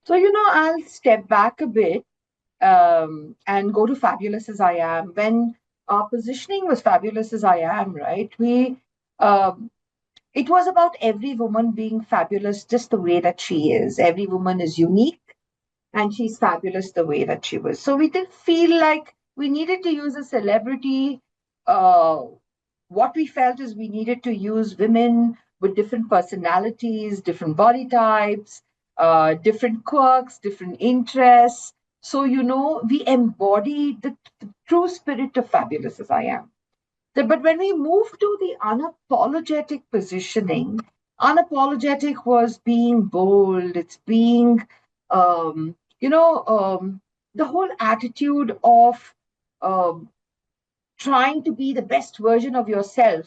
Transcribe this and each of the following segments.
So, I'll step back a bit and go to Fabulous as I Am. When our positioning was Fabulous as I Am, right? Um, it was about every woman being fabulous just the way that she is. Every woman is unique and she's fabulous the way that she was. So we did feel like we needed to use a celebrity. Uh, what we felt is we needed to use women with different personalities, different body types, different quirks, different interests. So, we embody the true spirit of Fabulous as I Am. But when we moved to the unapologetic positioning, unapologetic was being bold, it's being, the whole attitude of um, trying to be the best version of yourself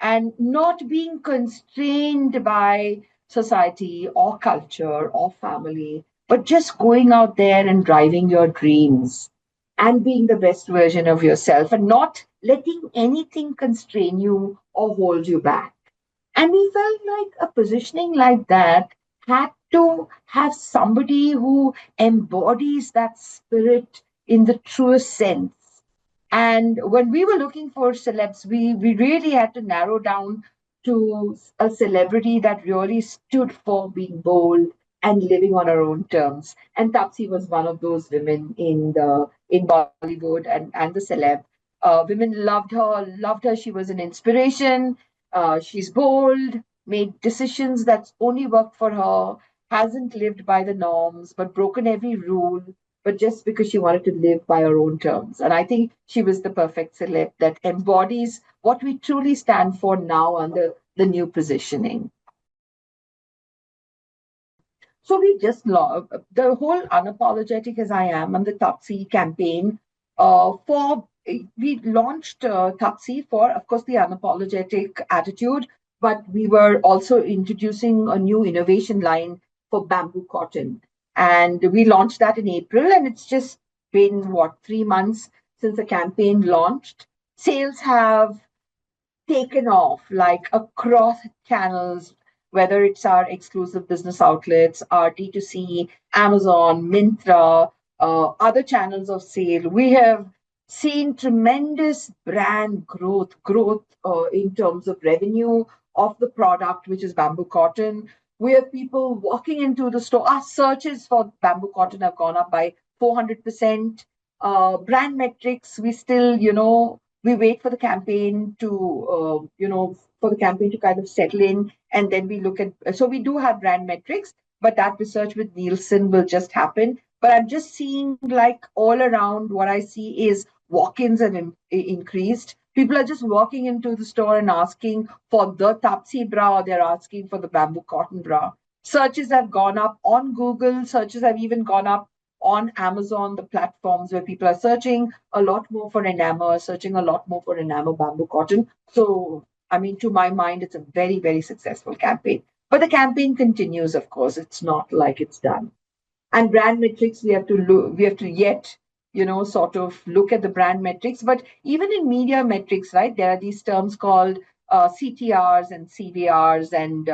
and not being constrained by society or culture or family, but just going out there and driving your dreams and being the best version of yourself and not letting anything constrain you or hold you back. And we felt like a positioning like that had to have somebody who embodies that spirit in the truest sense. And when we were looking for celebs, we really had to narrow down to a celebrity that really stood for being bold and living on her own terms. And Taapsee was one of those women in Bollywood and the celeb. Women loved her. She was an inspiration. She's bold, made decisions that only worked for her, hasn't lived by the norms, but broken every rule, but just because she wanted to live by her own terms. And I think she was the perfect celeb that embodies what we truly stand for now under the new positioning. So we just love the whole Unapologetic as I Am and the Taapsee campaign. For We launched Taapsee for, of course, the unapologetic attitude, but we were also introducing a new innovation line for bamboo cotton, and we launched that in April. And it's just been what 3 months since the campaign launched. Sales have taken off like across channels, whether it's our exclusive business outlets, our D2C, Amazon, Myntra, other channels of sale. We have seen tremendous brand growth in terms of revenue of the product, which is bamboo cotton. We have people walking into the store. Our searches for bamboo cotton have gone up by 400%. Brand metrics, we wait for the campaign for the campaign to kind of settle in, and then we look at. So we do have brand metrics, but that research with Nielsen will just happen. But I'm just seeing like all around what I see is walk-ins have increased. People are just walking into the store and asking for the Taapsee bra, or they're asking for the bamboo cotton bra. Searches have gone up on Google. Searches have even gone up on Amazon, the platforms where people are searching a lot more for Enamor, searching a lot more for Enamor bamboo cotton. So, I mean, to my mind, it's a very, very successful campaign. But the campaign continues, of course. It's not like it's done. And brand metrics, we have to yet, sort of look at the brand metrics. But even in media metrics, right, there are these terms called CTRs and CVRs, and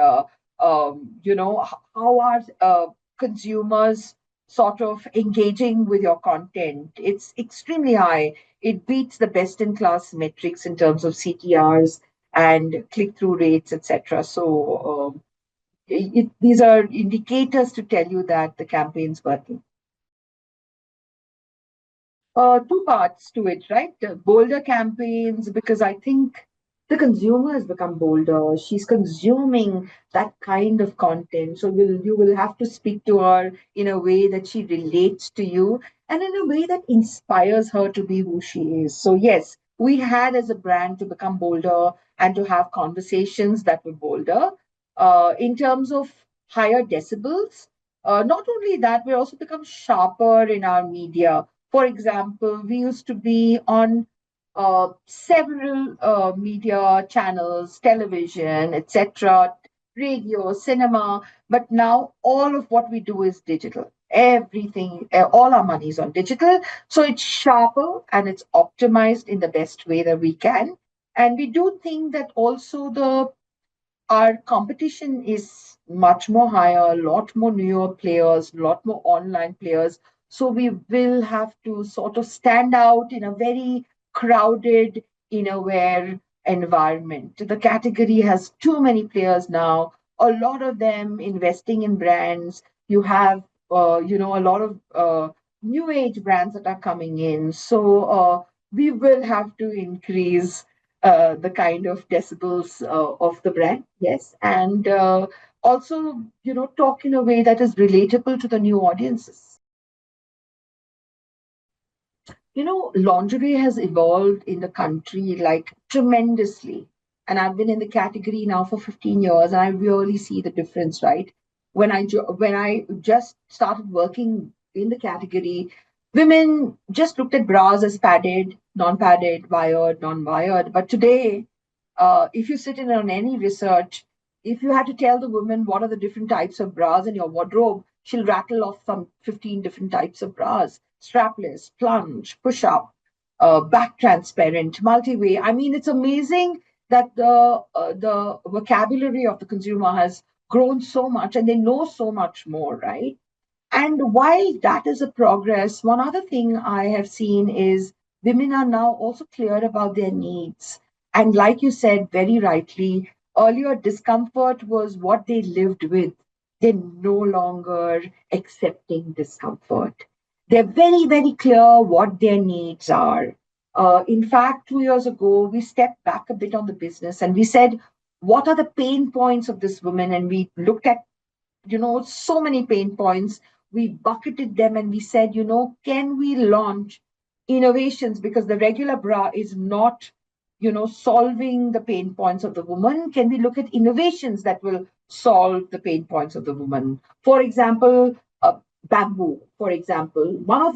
how are consumers sort of engaging with your content. It's extremely high. It beats the best in class metrics in terms of CTRs and click through rates, etc. So these are indicators to tell you that the campaign's working. Two parts to it, right? Bolder campaigns, because I think the consumer has become bolder. She's consuming that kind of content. So you will have to speak to her in a way that she relates to you and in a way that inspires her to be who she is. So yes, we had as a brand to become bolder and to have conversations that were bolder. In terms of higher decibels, not only that, we also become sharper in our media. For example, we used to be on several media channels, television, etc., radio, cinema, but now all of what we do is digital. Everything, all our money is on digital. So it's sharper and it's optimized in the best way that we can. And we do think that also our competition is much more higher, a lot more newer players, a lot more online players. So we will have to sort of stand out in a very crowded, innerwear environment. The category has too many players now, a lot of them investing in brands. You have, a lot of new age brands that are coming in. So we will have to increase the kind of decibels of the brand, yes, and also, talk in a way that is relatable to the new audiences. Lingerie has evolved in the country like tremendously. And I've been in the category now for 15 years, and I really see the difference, right? When I just started working in the category, women just looked at bras as padded, non-padded, wired, non-wired. But today, if you sit in on any research, if you had to tell the woman what are the different types of bras in your wardrobe, she'll rattle off some 15 different types of bras: strapless, plunge, push up, back transparent, multi way. I mean, it's amazing that the vocabulary of the consumer has grown so much and they know so much more, right? And while that is a progress, one other thing I have seen is women are now also clear about their needs. And like you said very rightly, earlier discomfort was what they lived with. They're no longer accepting discomfort. They're very, very clear what their needs are. In fact, 2 years ago, we stepped back a bit on the business and we said, what are the pain points of this woman? And we looked at so many pain points. We bucketed them and we said, can we launch innovations? Because the regular bra is not, solving the pain points of the woman. Can we look at innovations that will solve the pain points of the woman? For example, bamboo, for example. One of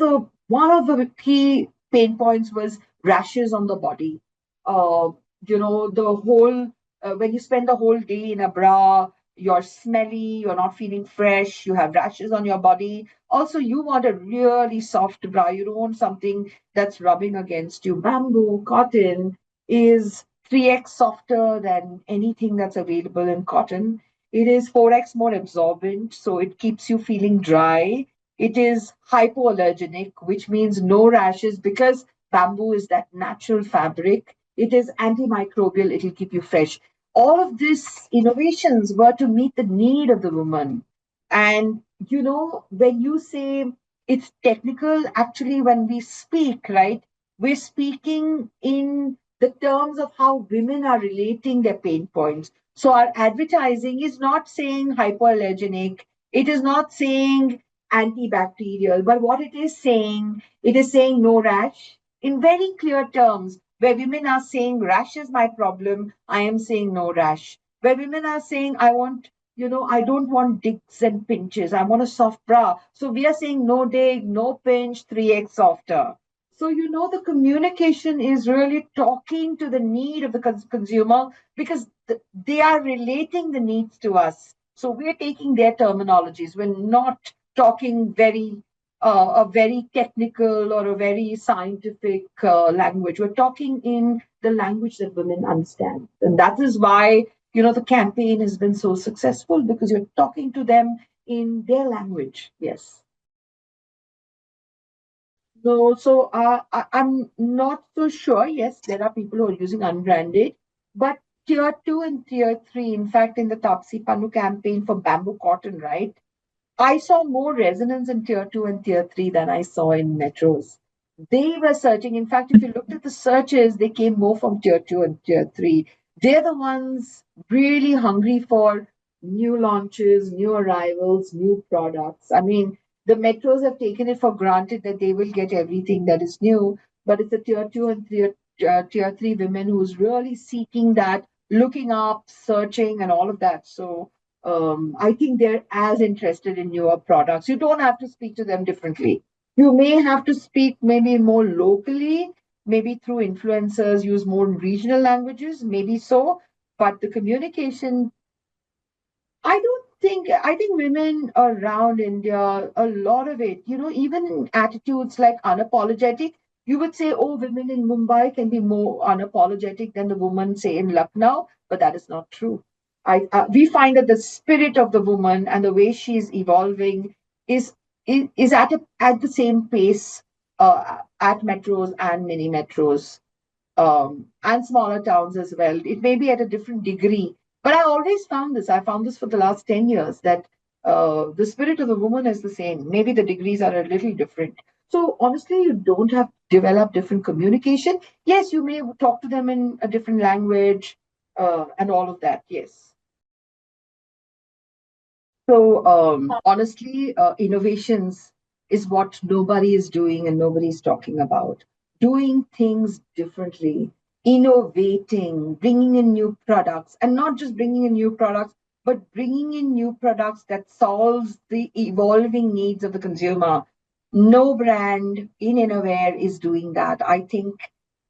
the key pain points was rashes on the body. Uh, the whole when you spend the whole day in a bra, you're smelly, you're not feeling fresh, you have rashes on your body. Also, you want a really soft bra. You don't want something that's rubbing against you. Bamboo, cotton is 3x softer than anything that's available in cotton. It is 4x more absorbent, so it keeps you feeling dry. It is hypoallergenic, which means no rashes because bamboo is that natural fabric. It is antimicrobial, it'll keep you fresh. All of these innovations were to meet the need of the woman. And when you say it's technical, actually, when we speak, right, we're speaking in the terms of how women are relating their pain points. So our advertising is not saying hypoallergenic, it is not saying antibacterial, but what it is saying no rash in very clear terms. Where women are saying rash is my problem, I am saying no rash. Where women are saying I don't want digs and pinches, I want a soft bra. So we are saying no dig, no pinch, 3x softer. So the communication is really talking to the need of the consumer because they are relating the needs to us. So we're taking their terminologies. We're not talking a very technical or a very scientific language. We're talking in the language that women understand. And that is why, the campaign has been so successful because you're talking to them in their language. Yes. No, so I'm not so sure. Yes, there are people who are using unbranded, but tier two and tier three, in fact, in the Taapsee Pannu campaign for bamboo cotton, right? I saw more resonance in tier two and tier three than I saw in metros. They were searching. In fact, if you looked at the searches, they came more from tier two and tier three. They're the ones really hungry for new launches, new arrivals, new products. I mean, the metros have taken it for granted that they will get everything that is new, but it's the tier two and tier three women who's really seeking that, looking up, searching, and all of that. So I think they're as interested in your products. You don't have to speak to them differently. You may have to speak maybe more locally, maybe through influencers, use more regional languages, maybe so. But the communication, I think women around India, a lot of it, even attitudes like unapologetic, you would say, oh, women in Mumbai can be more unapologetic than the woman, say, in Lucknow, but that is not true. we find that the spirit of the woman and the way she's evolving is is at the same pace at metros and mini metros, and smaller towns as well. It may be at a different degree, but I always found this. I found this for the last 10 years that the spirit of the woman is the same. Maybe the degrees are a little different. So honestly, you don't have to develop different communication. Yes, you may talk to them in a different language and all of that. Yes. So honestly, innovations is what nobody is doing and nobody's talking about. Doing things differently, innovating, bringing in new products, and not just bringing in new products, but bringing in new products that solves the evolving needs of the consumer. No brand in Innovare is doing that. I think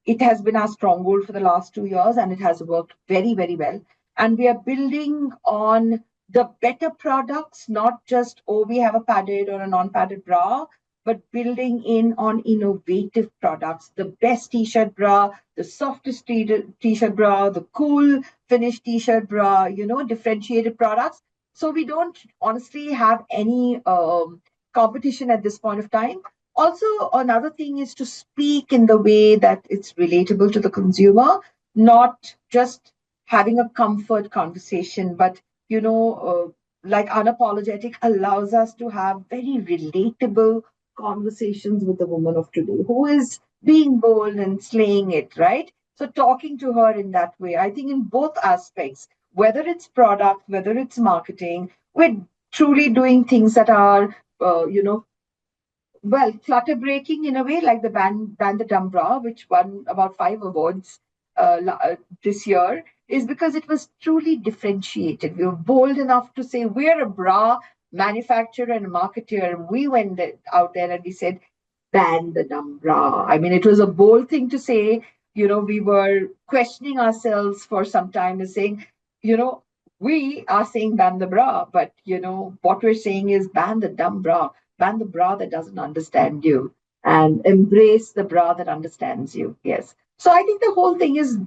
it has been our stronghold for the last 2 years, and it has worked very, very well. And we are building on the better products, not just, oh, we have a padded or a non padded bra, but building in on innovative products, the best t shirt bra, the softest t shirt bra, the cool finished t shirt bra, differentiated products. So we don't honestly have any competition at this point of time. Also, another thing is to speak in the way that it's relatable to the consumer, not just having a comfort conversation, but like unapologetic allows us to have very relatable conversations with the woman of today who is being bold and slaying it, right? So talking to her in that way, I think in both aspects, whether it's product, whether it's marketing, we're truly doing things that are well, clutter breaking in a way, like the Ban the Dumb Bra, which won about 5 awards this year, is because it was truly differentiated. We were bold enough to say we're a bra manufacturer and marketer, and we went out there and we said, ban the dumb bra. I mean, it was a bold thing to say. We were questioning ourselves for some time and saying, you know, we are saying ban the bra, but what we're saying is ban the dumb bra, ban the bra that doesn't understand you, and embrace the bra that understands you. Yes. So I think the whole thing is,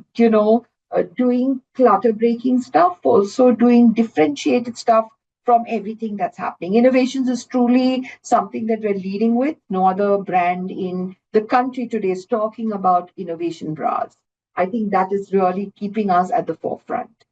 doing clutter breaking stuff, also doing differentiated stuff from everything that's happening. Innovations is truly something that we're leading with. No other brand in the country today is talking about innovation bras. I think that is really keeping us at the forefront.